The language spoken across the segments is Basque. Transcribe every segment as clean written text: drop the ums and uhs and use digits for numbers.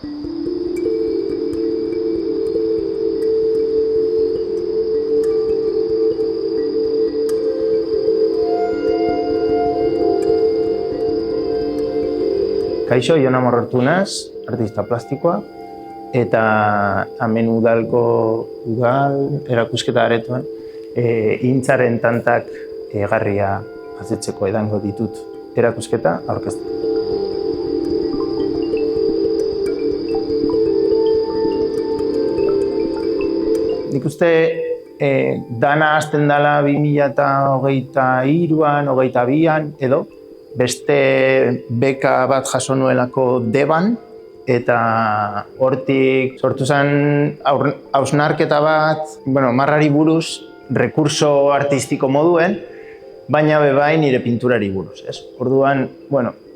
Kaixo, Jon Amorortu naz, artista plastikoa, eta hemen udal erakusketa aretoan intzaren tantak egarria azetzeko edango ditut erakusketa aurkeztu. Nik uste dana hasten dela 2023an, 22an edo, beste beka bat jaso nuelako Deban, eta hortik sortu zen hausnarketa bat, marrari buruz, rekurso artistiko moduen, baina bai nire pinturari buruz. Orduan,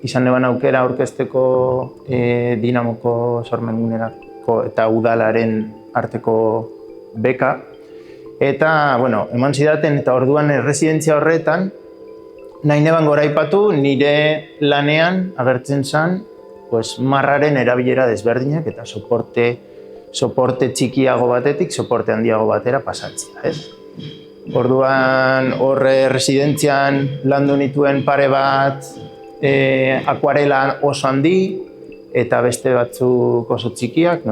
izan neban aukera aurkezteko Dinamoko sormengunerako eta udalaren arteko beka, eta eman zidaten, eta orduan erresidentzia horretan, nahi neban goraipatu nire lanean agertzen zen marraren erabilera desberdinak eta soporte txikiago batetik soporte handiago batera pasatzea. Orduan horre residentzian landu nituen pare bat akuarela oso handi eta beste batzuk oso txikiak,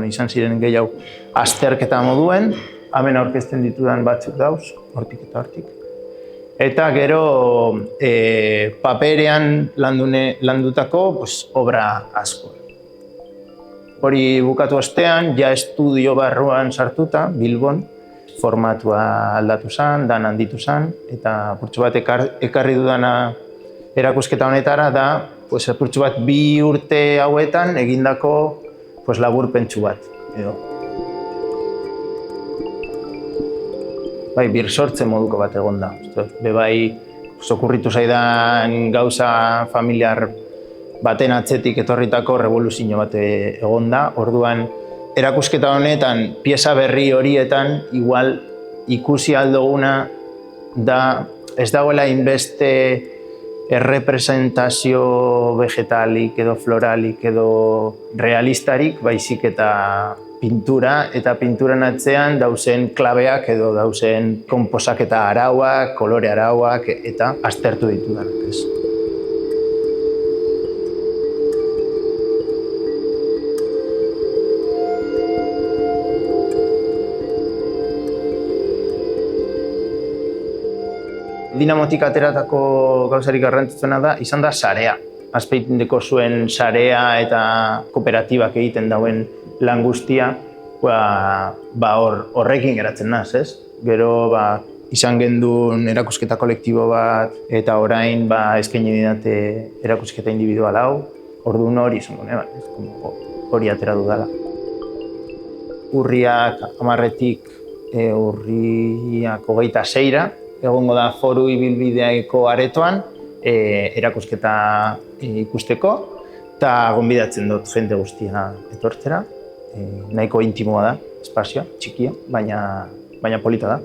izan ziren gehiago azterketa moduen, hemen aurkezten ditudan batzuk dauz, hortik eta hortik. Eta gero paperean landutako obra asko. Hori bukatu ostean, ja estudio barruan sartuta, Bilbon, formatua aldatu zen, dan handitu zen, eta purtsu bat ekarri dudana erakusketa honetara da, purtsu bat 2 urte hauetan egindako laburpentsu bat. Bai, birsortze moduko bat egon da. Bai, okurritu zaidan gauza familiar baten atzetik etorritako revoluzio bat egon da. Orduan, erakusketa honetan, pieza berri horietan, igual ikusi aldoguna da, ez dagoela inbeste errepresentazio vegetalik edo floralik edo realistarik, baizik eta pintura, eta pinturan atzean dauzen klabeak edo dauzen konposaketa arauak, kolore arauak eta aztertu ditudanak. Dinamotik ateratako gauzarik garrantzitsuena da, izan da sarea. Azpeitindeko zuen sarea eta kooperatibak egiten dauen lan guztia, horrekin geratzen naz, ez? Gero, izan gendun erakusketa kolektibo bat, eta orain eskaini didate erakusketa individual hau, orduan hori izango neban, hori atera dudala. Urriak 10-etik urriak 26-ra, egongo da Foru Ibilbideako aretoan, erakusketa ikusteko, eta gonbidatzen dut jende guztia etortzera. Nahiko intimoa da, espazioa, txikia, baina polita da.